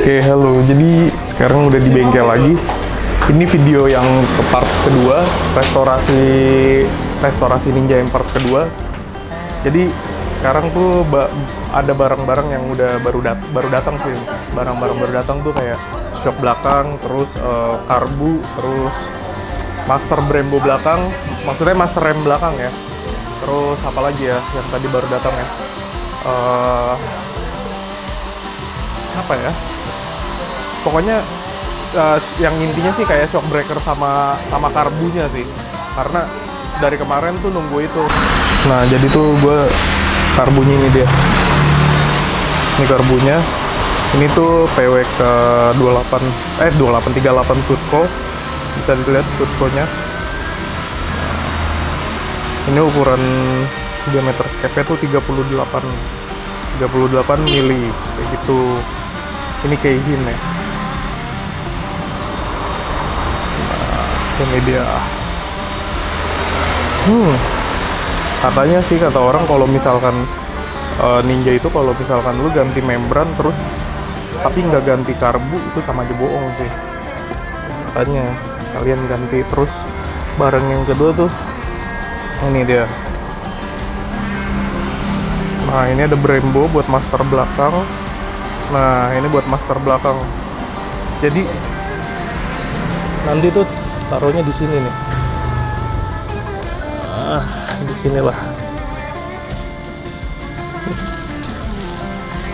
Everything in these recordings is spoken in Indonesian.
Oke, halo. Jadi sekarang udah di bengkel lagi. Ini video yang ke part kedua, restorasi Ninja yang part kedua. Jadi sekarang tuh ada barang-barang yang udah baru datang sih. Barang-barang baru datang tuh kayak shock belakang, terus karbu, terus master Brembo belakang, maksudnya master rem belakang ya. Terus apa lagi ya yang tadi baru datang ya? Apa ya? Pokoknya yang intinya sih kayak shock breaker sama karbunya sih, karena dari kemarin tuh nunggu itu. Nah jadi tuh gue karbunya ini dia, ini karbunya, ini tuh PWK 2838 Sutco, bisa dilihat Sutco-nya. Ini ukuran diameter scape tuh 38 mili kayak gitu. Ini Keihin ya. Ini dia. Katanya sih, kata orang kalau misalkan Ninja itu kalau misalkan lu ganti membran terus tapi nggak ganti karbu, itu sama aja bohong sih. Katanya kalian ganti terus. Barang yang kedua tuh ini dia. Nah ini ada Brembo buat master belakang. Nah ini buat master belakang. Jadi nanti tuh taruhnya di sini nih. Di sinilah.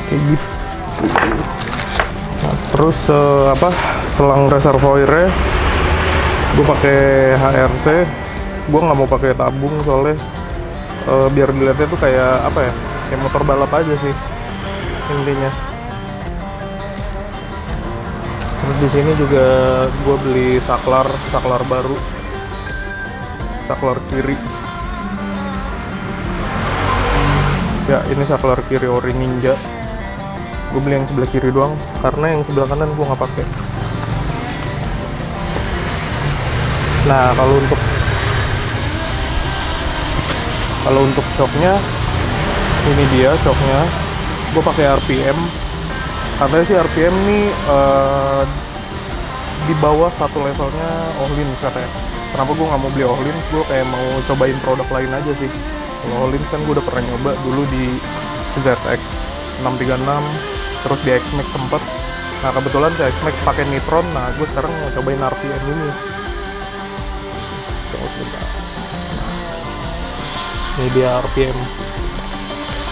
Kayak gitu. Nah, terus selang reservoirnya gue pakai HRC. Gue nggak mau pakai tabung soalnya biar dilihatnya tuh kayak apa ya? Kayak motor balap aja sih intinya. Terus di sini juga gue beli saklar baru, saklar kiri. Ya ini saklar kiri ori Ninja. Gue beli yang sebelah kiri doang karena yang sebelah kanan gue nggak pakai. Nah kalau untuk shocknya, ini dia shocknya. Gue pakai RPM. Katanya sih RPM nih di bawah satu levelnya Ohlins katanya. Kenapa gue nggak mau beli Ohlins? Gue kayak mau cobain produk lain aja sih. Kalau Ohlins kan gue udah pernah nyoba dulu di ZX 636, terus di X-Max sempet. Nah kebetulan si X-Max pakai Nitron. Nah gue sekarang mau cobain RPM ini. Ini dia RPM.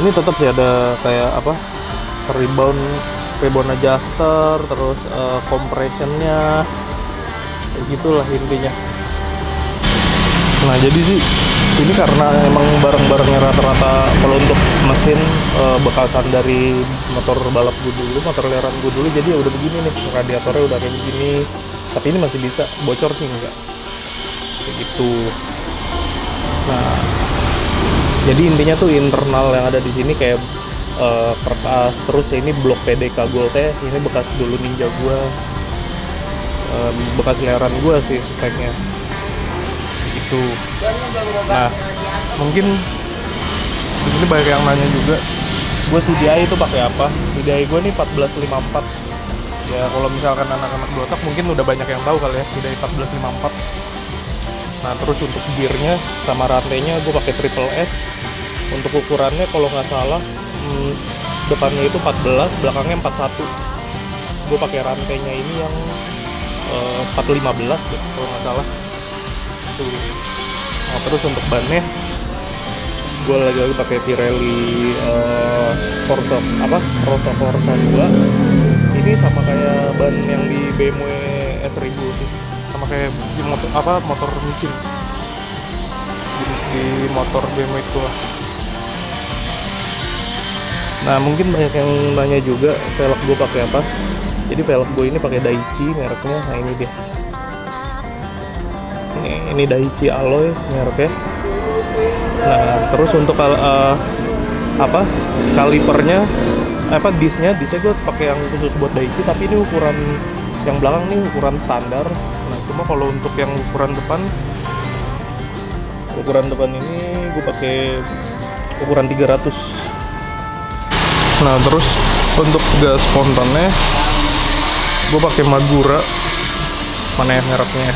Ini tetap sih ada kayak apa? Rebound adjuster, terus compressionnya, kayak gitulah intinya. Nah jadi sih ini karena emang barang-barangnya rata-rata kalau untuk mesin bekasan dari motor balap gue dulu, motor liaran gue dulu, jadi ya udah begini nih, radiatornya udah kayak begini. Tapi ini masih bisa bocor sih enggak, kayak gitu. Nah jadi intinya tuh internal yang ada di sini kayak kertas, terus ini blok PDK Gold ya, ini bekas dulu Ninja gua, bekas liaran gua sih speknya itu. Nah mungkin di sini banyak yang nanya juga, gua CDI itu pakai apa? CDI gua nih 1454 ya. Kalau misalkan anak-anak botak mungkin udah banyak yang tahu kali ya CDI 1454. Nah terus untuk gearnya sama rantainya gua pakai Triple S. Untuk ukurannya kalau nggak salah depannya itu 14, belakangnya 41. Gue pakai rantainya ini yang 415 ya, kalau nggak salah. Tuh. Nah, terus untuk bannya gue lagi pakai Pirelli Rosso Corsa 2. Ini sama kayak ban yang di BMW S1000 sih, sama kayak di motor mesin di motor BMW itu lah. Nah mungkin banyak yang nanya juga velg gue pakai apa. Jadi velg gue ini pakai Daichi mereknya. Nah ini dia. Ini Daichi Alloy mereknya. Nah terus untuk kalipernya, disnya gue pakai yang khusus buat Daichi. Tapi ini ukuran yang belakang nih ukuran standar. Nah cuma kalau untuk yang ukuran depan ini gue pakai ukuran 300. Nah terus untuk gas spontannya Gue pakai Magura. Mana ya mereknya?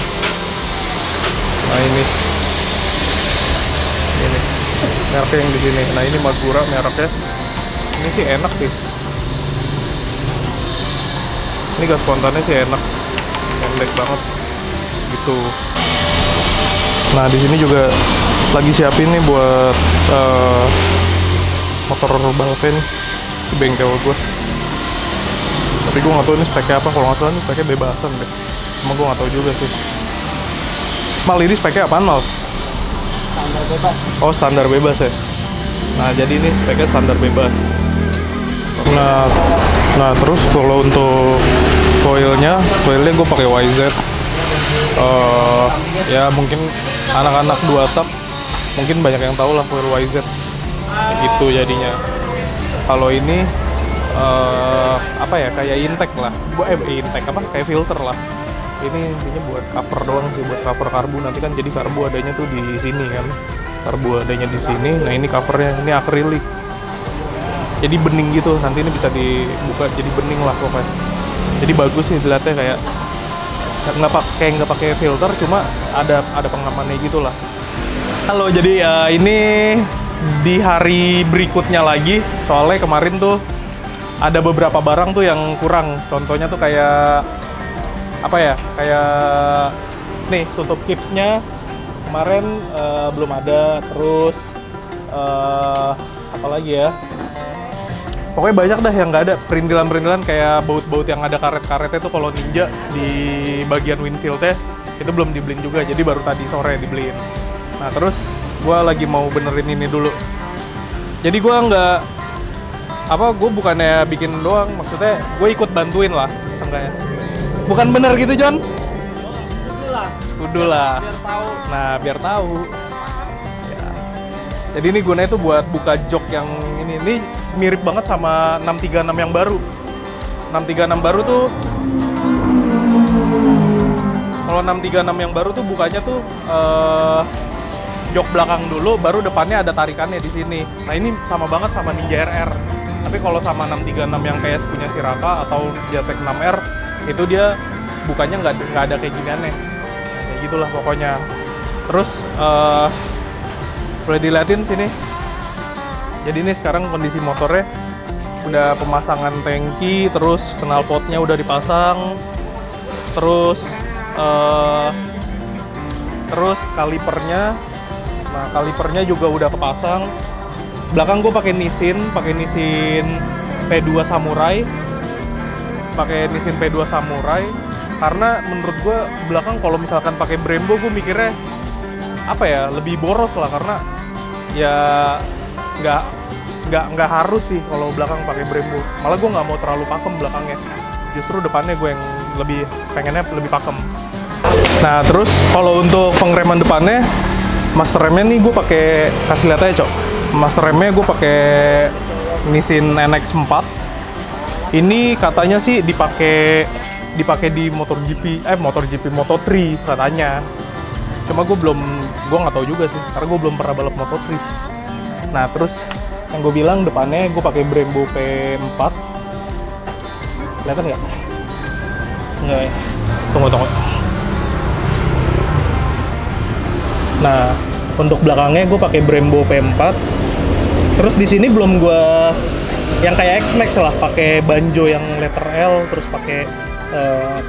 Nah ini mereknya yang di sini. Nah ini Magura mereknya. Ini sih enak sih. Ini gas spontannya sih enak, pendek banget gitu. Nah di sini juga lagi siapin nih buat motor balapnya nih di bengkel gue. Tapi gue nggak tahu ini speknya apa. Kalau nggak salah ini speknya bebasan deh. Cuma gue nggak tahu juga sih. Mal ini speknya apaan Mal? Standar bebas. Oh standar bebas ya. Nah jadi ini speknya standar bebas. Nah terus kalau untuk coilnya gue pakai YZ. Ya mungkin anak-anak 2 tak mungkin banyak yang tahu lah coil YZ. Gitu jadinya. Kalau ini apa ya, kayak intake lah. Intake apa? Kayak filter lah. Ini intinya buat cover doang sih, buat cover karbu. Nanti kan jadi karbu adanya tuh di sini kan. Karbu adanya di sini. Nah ini covernya, ini akrilik. Jadi bening gitu. Nanti ini bisa dibuka jadi bening lah pokoknya. Jadi bagus sih dilihatnya, kayak nggak pakai filter, cuma ada pengamannya gitulah. Halo, jadi ini di hari berikutnya lagi, soalnya kemarin tuh ada beberapa barang tuh yang kurang. Contohnya tuh kayak apa ya, kayak nih tutup kipsnya kemarin belum ada. Terus apa lagi ya, pokoknya banyak dah yang nggak ada. Perintilan-perintilan kayak baut-baut yang ada karet-karetnya tuh kalau Ninja di bagian windshield-nya itu belum dibeliin juga, jadi baru tadi sore dibeliin. Nah terus gue lagi mau benerin ini dulu. Jadi gue gue bukannya bikin doang, maksudnya gue ikut bantuin lah seenggaknya. Bukan bener gitu John? Kudu lah. Biar tahu. Nah biar tahu. Ya. Jadi ini gunanya tuh buat buka jok yang ini. Ini mirip banget sama 636 yang baru. 636 baru tuh, kalau 636 yang baru tuh bukanya tuh jok belakang dulu, baru depannya ada tarikannya di sini. Nah ini sama banget sama Ninja RR. Tapi kalau sama 636 yang kayak punya Siraka atau Jatec 6R, itu dia bukanya nggak ada kayak giniannya. Nah, kayak gitulah pokoknya. Terus boleh dilihatin sini. Jadi ini sekarang kondisi motornya udah pemasangan tangki, terus knalpotnya udah dipasang, terus kalipernya, nah kalipernya juga udah kepasang. Belakang gue pakai Nissin P2 Samurai, karena menurut gue belakang kalau misalkan pakai Brembo gue mikirnya apa ya, lebih boros lah, karena ya nggak harus sih kalau belakang pakai Brembo. Malah gue nggak mau terlalu pakem belakangnya, justru depannya gue yang pengennya lebih pakem. Nah terus kalau untuk pengereman depannya, master remnya nih gue pakai, kasih lihat aja Cok, master remnya gue pakai Nissin NX4. Ini katanya sih dipakai di MotoGP Moto3 katanya. Cuma gue nggak tahu juga sih, karena gue belum pernah balap Moto3. Nah terus yang gue bilang depannya gue pakai Brembo P4. Kelihatan nggak? Nggak ya? Tunggu. Nah untuk belakangnya gue pakai Brembo P4. Terus di sini belum gue yang kayak X-Max lah, pakai banjo yang letter L, terus pakai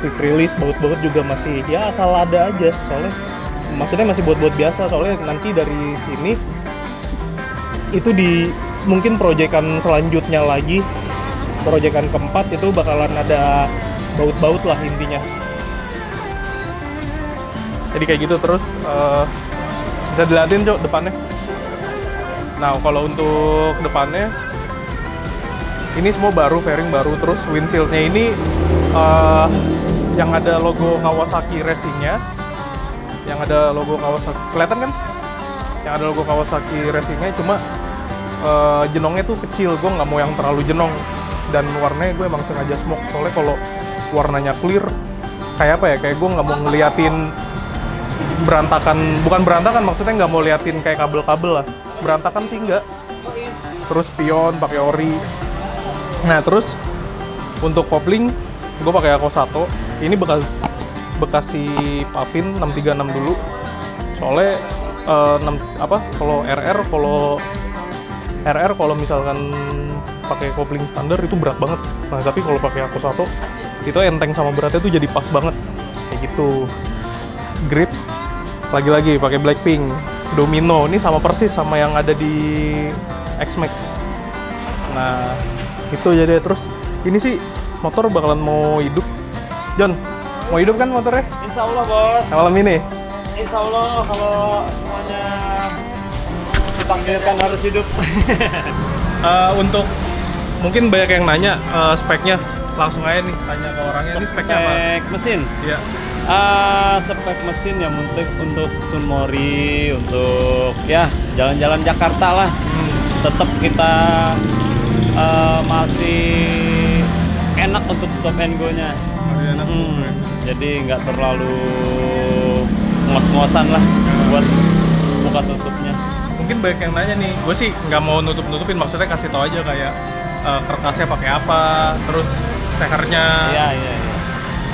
quick release, baut-baut juga masih ya asal ada aja, soalnya maksudnya masih buat biasa. Soalnya nanti dari sini itu mungkin proyekan selanjutnya lagi, proyekan keempat itu bakalan ada baut-baut lah intinya. Jadi kayak gitu. Terus bisa dilihatin Cok depannya. Nah kalau untuk depannya ini semua baru, fairing baru. Terus windshieldnya ini yang ada logo Kawasaki Racing-nya, yang ada logo Kawasaki, kelihatan kan? Yang ada logo Kawasaki Racing-nya, cuma jenongnya tuh kecil. Gue nggak mau yang terlalu jenong, dan warnanya gue emang sengaja smoke. Soalnya kalau warnanya clear, kayak apa ya, kayak gue nggak mau ngeliatin berantakan. Bukan berantakan, maksudnya nggak mau liatin kayak kabel-kabel lah. Berantakan sih nggak. Terus spion pakai ori. Nah terus untuk kopling gue pakai Ako 1. Ini bekas si Pavin 636 dulu. Soalnya kalau RR kalau misalkan pakai kopling standar itu berat banget. Nah, tapi kalau pakai Ako 1 itu enteng sama beratnya tuh jadi pas banget. Kayak gitu. Grip lagi-lagi pakai Blackpink Domino. Ini sama persis sama yang ada di X-Max. Nah, itu jadi terus ini sih motor bakalan mau hidup. John, mau hidup kan motornya? Insya Allah bos. Malam ini? Insya Allah kalau semuanya ditakdirkan harus hidup. Untuk mungkin banyak yang nanya speknya, langsung aja nih tanya ke orangnya. Ini speknya apa? Spek mesin. Iya. Spek mesin yang untuk Sunmori, untuk ya jalan-jalan Jakarta lah. Tetap kita masih enak untuk stop and go-nya. Masih enak. Jadi nggak terlalu ngos-ngosan lah buat buka tutupnya. Mungkin banyak yang nanya nih, gue sih nggak mau nutup-nutupin, maksudnya kasih tau aja kayak kertasnya pakai apa, terus sehernya. Iya.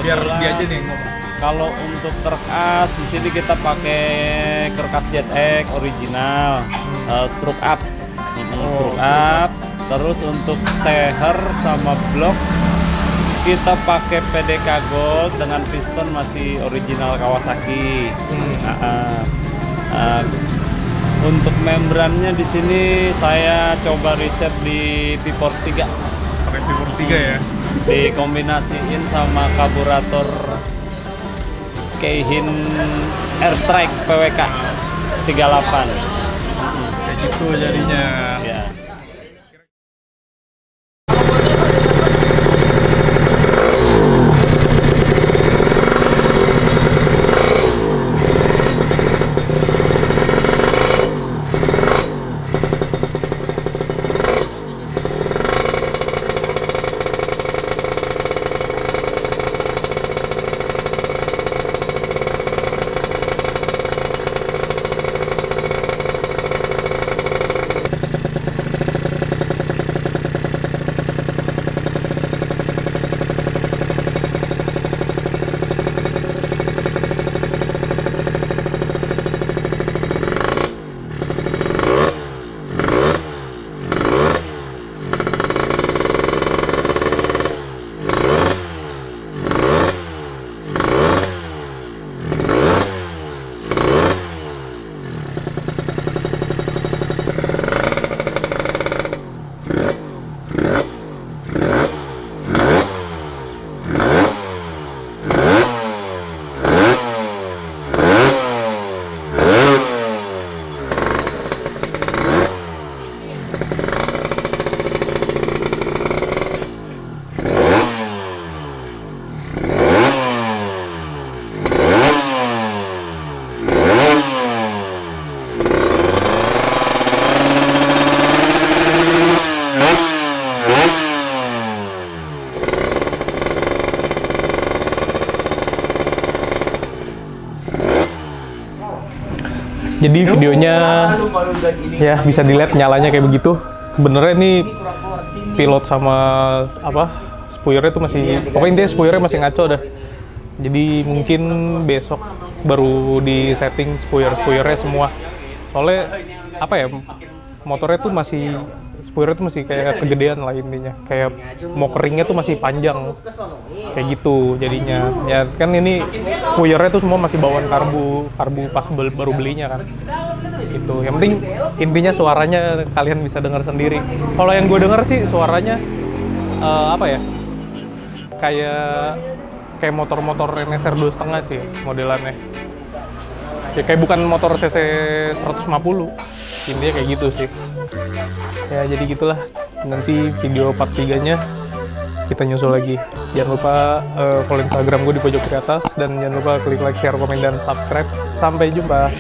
Biar Kebetulan, dia aja nih yang ngomong. kalau untuk kerkas di sini kita pakai kerkas JetX original, stroke up. Stroke up. Terus untuk seher sama blok kita pakai PDK Gold dengan piston masih original Kawasaki. Untuk membrannya di sini saya coba riset di P-Force 3. Pakai P-Force 3 ya. Dikombinasiin sama karburator Keihin Airstrike PWK 38. Kayak gitu jadinya. Ya. Jadi videonya ya bisa dilihat nyalanya kayak begitu. Sebenarnya ini pilot sama spoilernya tuh masih, pokoknya intinya spoilernya masih ngaco dah. Jadi mungkin besok baru di setting spoilernya semua. Soalnya motornya tuh masih spoilernya tuh masih kayak kegedean lah intinya. Kayak mau keringnya tuh masih panjang. Kayak gitu jadinya. Ya kan ini spoilernya tuh semua masih bawaan karbu pas baru belinya kan. Gitu. Yang penting intinya suaranya kalian bisa dengar sendiri. Kalau yang gue denger sih suaranya kayak motor-motor NSR 2,5 sih modelannya. Ya kayak bukan motor CC 150. Intinya kayak gitu sih. Ya jadi gitulah. Nanti video part 3-nya kita nyusul lagi. Jangan lupa follow Instagram gue di pojok kiri atas dan jangan lupa klik like, share, komen dan subscribe. Sampai jumpa.